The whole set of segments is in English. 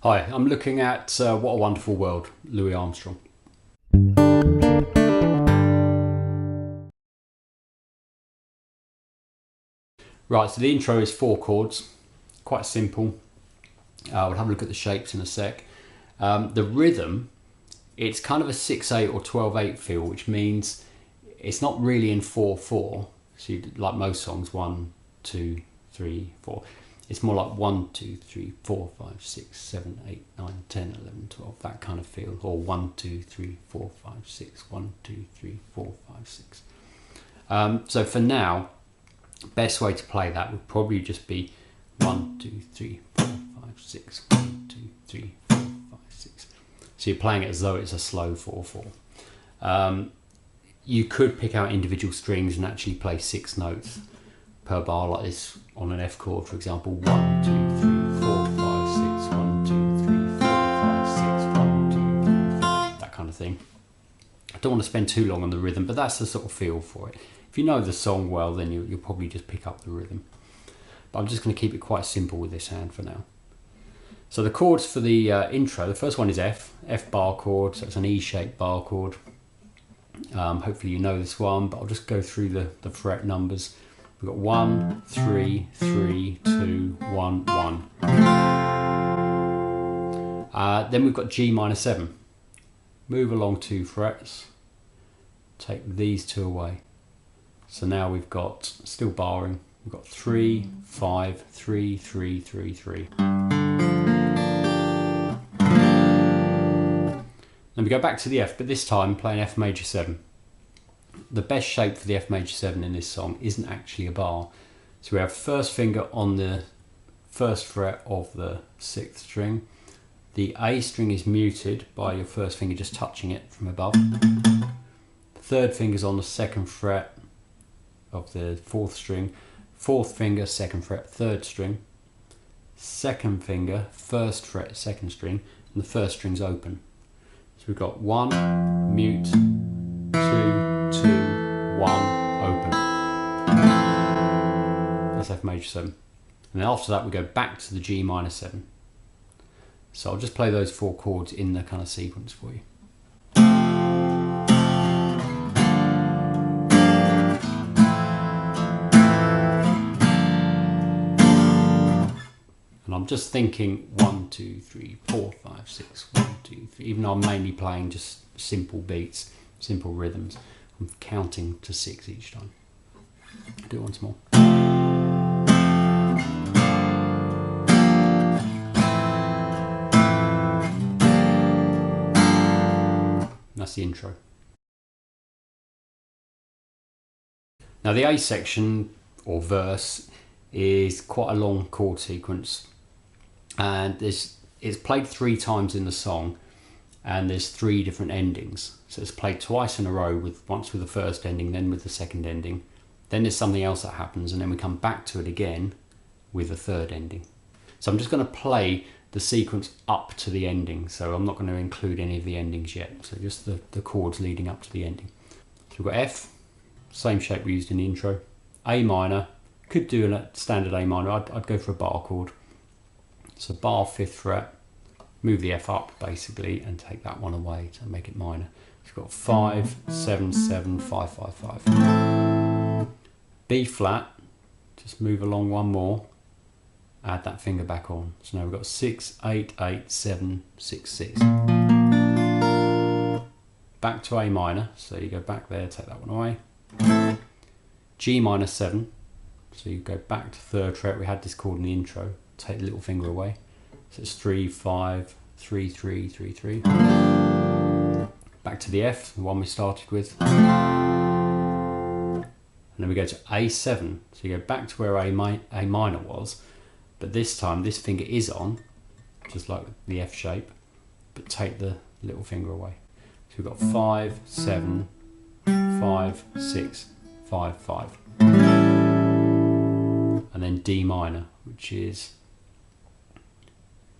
Hi, I'm looking at What a Wonderful World, Louis Armstrong. Right, so the intro is 4 chords, quite simple. We'll have a look at the shapes in a sec. The rhythm, it's kind of a 6/8 or 12/8 feel, which means it's not really in 4/4. So like most songs, 1, 2, 3, 4. It's more like 1, 2, 3, 4, 5, 6, 7, 8, 9, 10, 11, 12, that kind of feel. Or 1, 2, 3, 4, 5, 6, 1, 2, 3, 4, 5, 6. So for now, best way to play that would probably just be 1, 2, 3, 4, 5, 6, 1, 2, 3, 4, 5, 6. So you're playing it as though it's a slow 4/4. You could pick out individual strings and actually play 6 notes per bar, like this on an F chord, for example. 1, 2, 3, 4, 5, 6, 1, 2, 3, 4, 5, 6, 1, 2, 3, 4, that kind of thing. I don't want to spend too long on the rhythm, but that's the sort of feel for it. If you know the song well, then you'll probably just pick up the rhythm. But I'm just going to keep it quite simple with this hand for now. So the chords for the intro, the first one is F bar chord, so it's an E-shaped bar chord. Hopefully you know this one, but I'll just go through the fret numbers. We've got 1, 3, 3, 2, 1, 1. Then we've got G minor 7. Move along 2 frets, take these 2 away. So now we've got, still barring, we've got 3, 5, 3, 3, 3, 3. Then we go back to the F, but this time playing F major 7. The best shape for the F major 7 in this song isn't actually a bar. So we have first finger on the first fret of the 6th string. The A string is muted by your first finger just touching it from above. The 3rd finger's on the 2nd fret of the 4th string. 4th finger, 2nd fret, 3rd string. 2nd finger, 1st fret, 2nd string, and the 1st string's open. So we've got 1, mute, 2, 2, 1, open. That's F major 7. And then after that we go back to the G minor 7. So I'll just play those 4 chords in the kind of sequence for you. And I'm just thinking 1, 2, 3, 4, 5, 6, 1, 2, 3. Even though I'm mainly playing just simple beats, simple rhythms, I'm counting to 6 each time. I'll do it once more. And that's the intro. Now the A section, or verse, is quite a long chord sequence. And it's played 3 times in the song, and there's 3 different endings. So it's played twice in a row, once with the first ending, then with the second ending. Then there's something else that happens, and then we come back to it again with the 3rd ending. So I'm just going to play the sequence up to the ending, so I'm not going to include any of the endings yet. So just the chords leading up to the ending. So we've got F, same shape we used in the intro. A minor, could do a standard A minor, I'd go for a bar chord. So bar 5th fret, move the F up basically and take that one away to make it minor. So we've got 5, 7, 7, 5, 5, 5. B flat, just move along 1 more, add that finger back on. So now we've got 6, 8, 8, 7, 6, 6. Back to A minor, so you go back there, take that one away. G minor 7, so you go back to 3rd fret, we had this chord in the intro. Take the little finger away. So it's 3, 5, 3, 3, 3, 3. Back to the F, the one we started with. And then we go to A7. So you go back to where A minor was, but this time this finger is on, just like the F shape, but take the little finger away. So we've got 5, 7, 5, 6, 5, 5. And then D minor, which is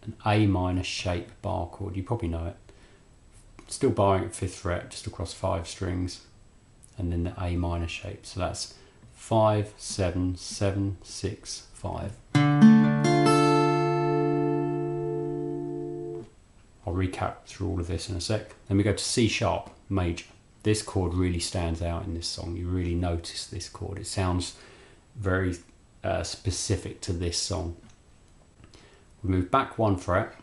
an A minor shape bar chord. You probably know it. Still barring at 5th fret, just across 5 strings, and then the A minor shape. So that's 5, 7, 7, 6, 5. I'll recap through all of this in a sec. Then we go to C sharp major. This chord really stands out in this song. You really notice this chord. It sounds very specific to this song. We move back 1 fret,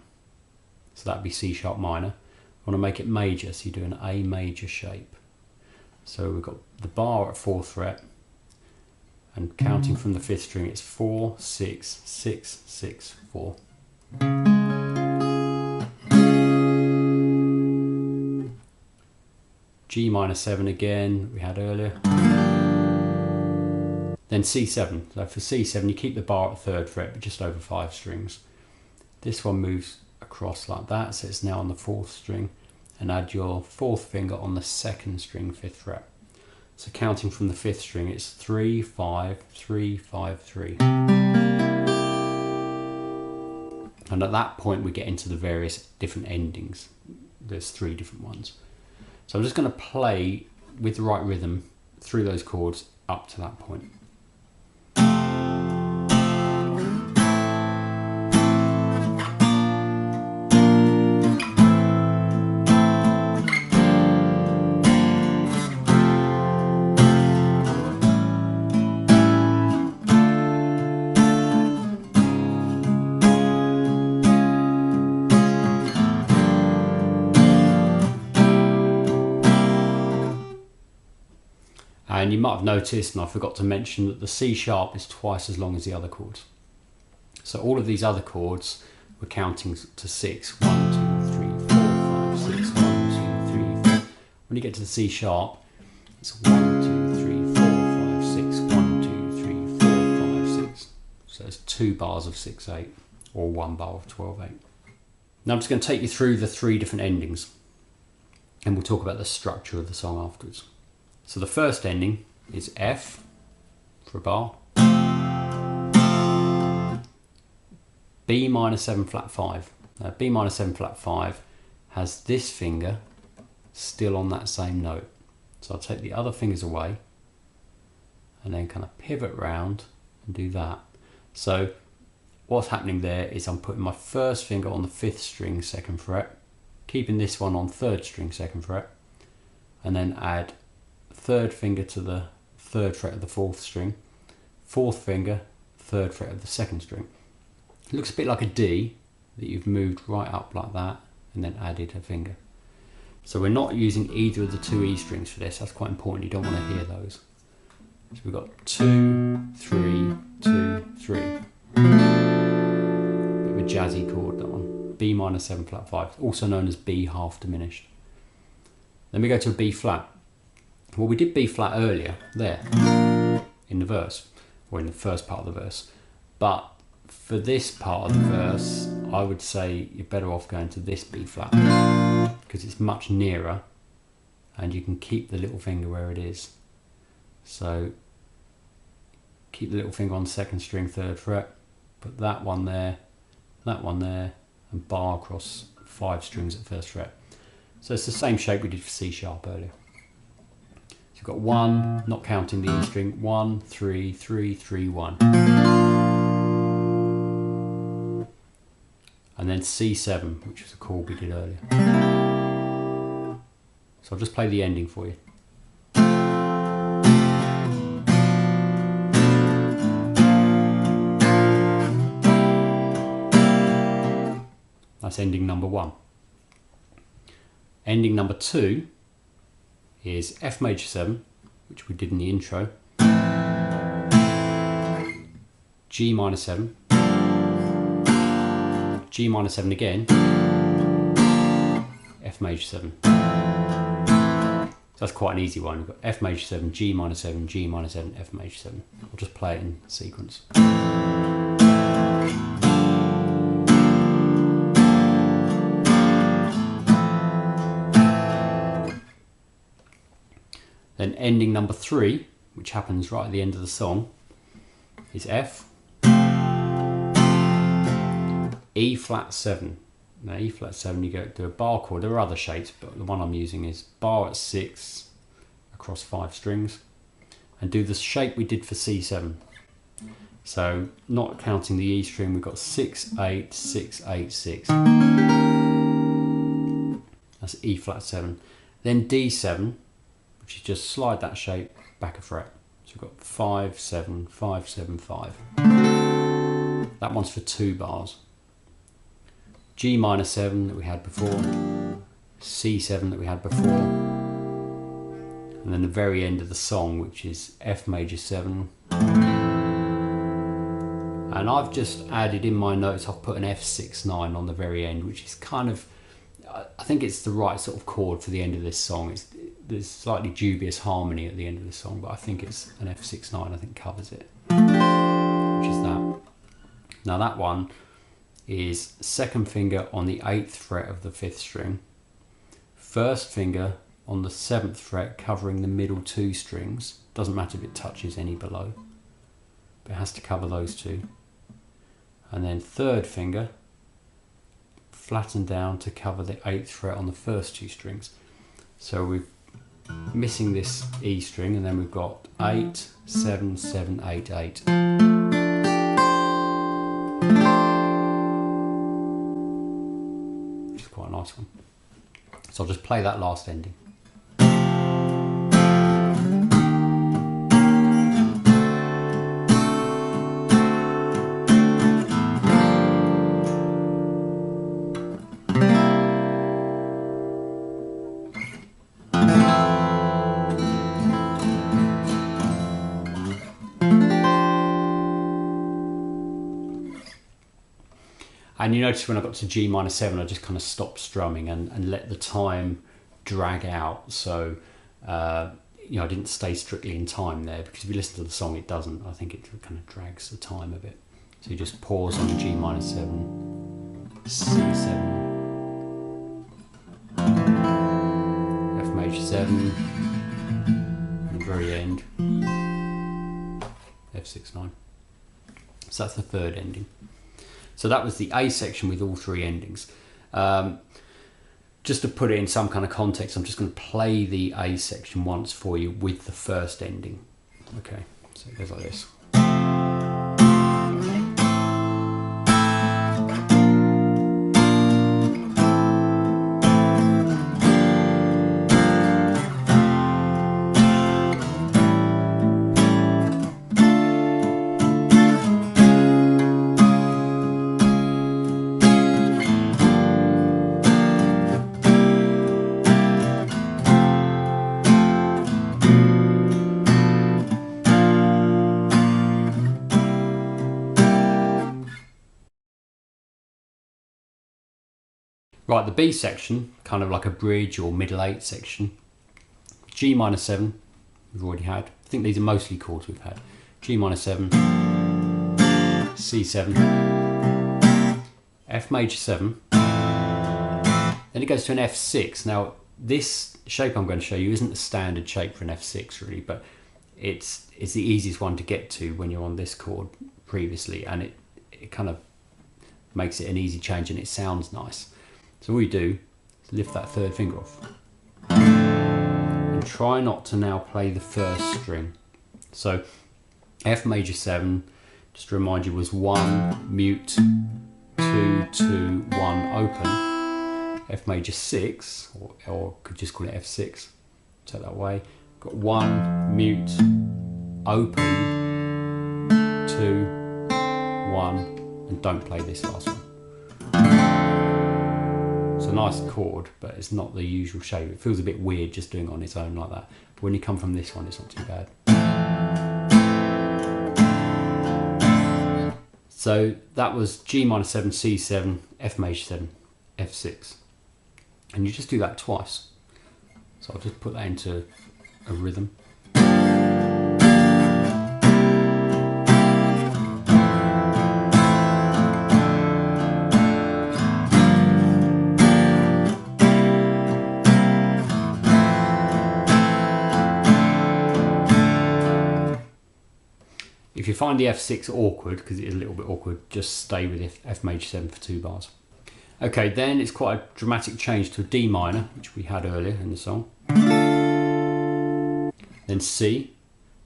so that'd be C sharp minor. I want to make it major, so you do an A major shape. So we've got the bar at 4th fret, and counting from the 5th string, it's 4, 6, 6, 6, 4. G minor 7 again, we had earlier. Then C7. So for C7, you keep the bar at 3rd fret, but just over 5 strings. This one moves across like that, so it's now on the 4th string, and add your 4th finger on the 2nd string, 5th fret. So counting from the 5th string, it's 3, 5, 3, 5, 3. And at that point, we get into the various different endings. There's 3 different ones. So I'm just going to play with the right rhythm through those chords up to that point. And you might have noticed, and I forgot to mention, that the C sharp is twice as long as the other chords. So all of these other chords, we're counting to 6. 1, 2, 3, 4, 5, 6. 1, 2, 3, 4. When you get to the C sharp, it's 1, 2, 3, 4, 5, 6. 1, 2, 3, 4, 5, 6. So there's 2 bars of 6, 8, or 1 bar of 12, 8. Now I'm just going to take you through the 3 different endings, and we'll talk about the structure of the song afterwards. So the first ending is F for a bar, B minor 7 flat 5. Now B minor 7 flat 5 has this finger still on that same note. So I'll take the other fingers away and then kind of pivot round and do that. So what's happening there is I'm putting my first finger on the 5th string 2nd fret, keeping this one on 3rd string 2nd fret, and then add 3rd finger to the 3rd fret of the 4th string, 4th finger, 3rd fret of the 2nd string. It looks a bit like a D that you've moved right up like that and then added a finger. So we're not using either of the 2 E strings for this. That's quite important. You don't want to hear those. So we've got 2, 3, 2, 3. Bit of a jazzy chord, that one. B minor 7 flat 5, also known as B half diminished. Then we go to a B flat. Well, we did B flat earlier, there, in the verse, or in the first part of the verse. But for this part of the verse, I would say you're better off going to this B flat, because it's much nearer, and you can keep the little finger where it is. So keep the little finger on 2nd string 3rd fret, put that one there, and bar across 5 strings at 1st fret. So it's the same shape we did for C sharp earlier. So you've got 1, not counting the E string, 1, 3, 3, 3, 1. And then C7, which is a chord we did earlier. So I'll just play the ending for you. That's ending number 1. Ending number 2 is F major 7, which we did in the intro, G minor 7, G minor 7 again, F major 7. So that's quite an easy one. We've got F major 7, G minor 7, G minor 7, F major 7. I'll just play it in sequence. Then ending number 3, which happens right at the end of the song, is F, E flat 7. Now E flat 7, you go do a bar chord. There are other shapes, but the one I'm using is bar at 6 across 5 strings, and do the shape we did for C7. So not counting the E string, we've got 6, 8, 6, 8, 6. That's E flat 7. Then D7, which is just slide that shape back a fret. So we've got 5, 7, 5, 7, 5. That one's for 2 bars. G minor 7 that we had before, C7 that we had before, and then the very end of the song, which is F major 7. And I've just added in my notes, I've put an F6/9 on the very end, which is kind of, I think it's the right sort of chord for the end of this song. There's slightly dubious harmony at the end of the song, but I think it's an F6/9, I think covers it, which is that. Now that one is second finger on the 8th fret of the 5th string, first finger on the 7th fret covering the middle 2 strings. Doesn't matter if it touches any below, but it has to cover those 2. And then third finger flattened down to cover the 8th fret on the first 2 strings. So we're missing this E string, and then we've got 8, 7, 7, 8, 8. Which is quite a nice one. So I'll just play that last ending. And you notice when I got to G minor 7, I just kind of stopped strumming and let the time drag out. So, you know, I didn't stay strictly in time there, because if you listen to the song, it doesn't. I think it kind of drags the time a bit. So you just pause on G minor 7, C7, F major 7, and the very end, F6/9. So that's the third ending. So that was the A section with all 3 endings. Just to put it in some kind of context, I'm just going to play the A section once for you with the first ending. Okay, so it goes like this. Right, the B section, kind of like a bridge or middle 8 section. G minor 7, we've already had. I think these are mostly chords we've had. G minor 7, C7, F major 7. Then it goes to an F6. Now, this shape I'm going to show you isn't the standard shape for an F6 really, but it's the easiest one to get to when you're on this chord previously, and it kind of makes it an easy change and it sounds nice. So all you do is lift that third finger off and try not to now play the first string. So F major 7, just to remind you, was 1, mute, 2, 2, 1, open. F major 6, or could just call it F6, take that away. Got 1, mute, open, 2, 1, and don't play this last one. It's a nice chord, but it's not the usual shape. It feels a bit weird just doing it on its own like that. But when you come from this one, it's not too bad. So that was G minor 7, C7, F major 7, F6. And you just do that twice. So I'll just put that into a rhythm. If you find the F6 awkward, because it is a little bit awkward, just stay with F major 7 for 2 bars. Okay, then it's quite a dramatic change to a D minor, which we had earlier in the song. Then C.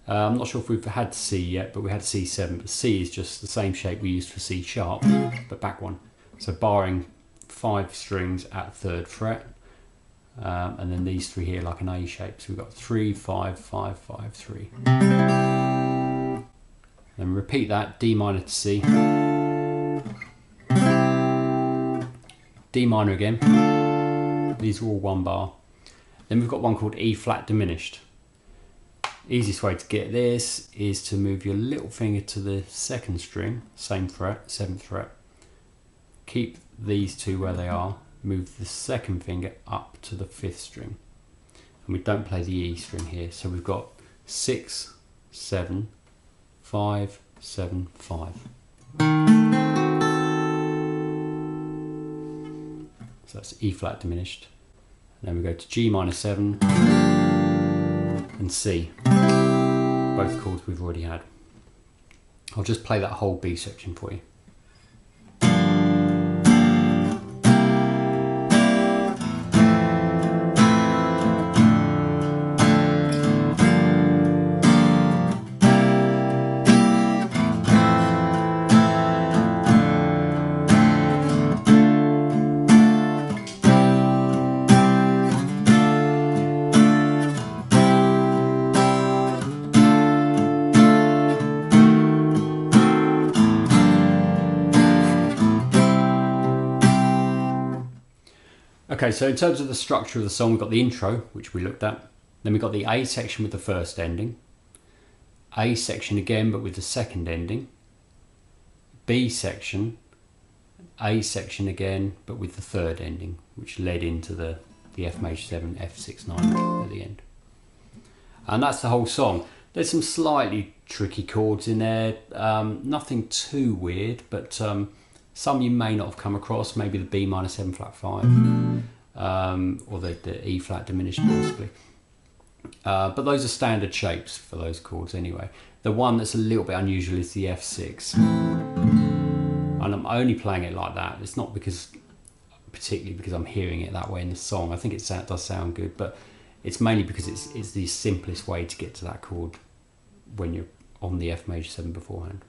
I'm not sure if we've had C yet, but we had C7. But C is just the same shape we used for C sharp, but back one. So barring 5 strings at 3rd fret, and then these three here like an A shape. So we've got 3, 5, 5, 5, 3. Then repeat that, D minor to C, D minor again. These are all one bar. Then we've got one called E flat diminished. Easiest way to get this is to move your little finger to the second string, same fret, 7th fret. Keep these two where they are. Move the second finger up to the 5th string. And we don't play the E string here. So we've got 6, 7, 5, 7, 5. So that's E flat diminished. And then we go to G minor 7 and C. Both chords we've already had. I'll just play that whole B section for you. Okay, so in terms of the structure of the song, we've got the intro, which we looked at. Then we've got the A section with the first ending. A section again, but with the second ending. B section. A section again, but with the third ending, which led into the F major 7, F6, 9 at the end. And that's the whole song. There's some slightly tricky chords in there. Nothing too weird, but some you may not have come across, maybe the B minor 7 flat 5, or the E flat diminished possibly. But those are standard shapes for those chords anyway. The one that's a little bit unusual is the F6. And I'm only playing it like that. It's not particularly because I'm hearing it that way in the song. I think it does sound good, but it's mainly because it's the simplest way to get to that chord when you're on the F major 7 beforehand.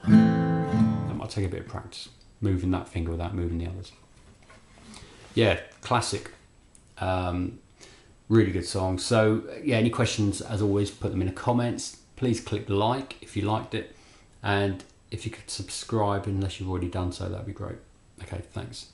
That might take a bit of practice, moving that finger without moving the others. Yeah, classic. Really good song. So yeah, any questions, as always, put them in the comments. Please click like if you liked it, and if you could subscribe unless you've already done so, that'd be great. Okay, thanks.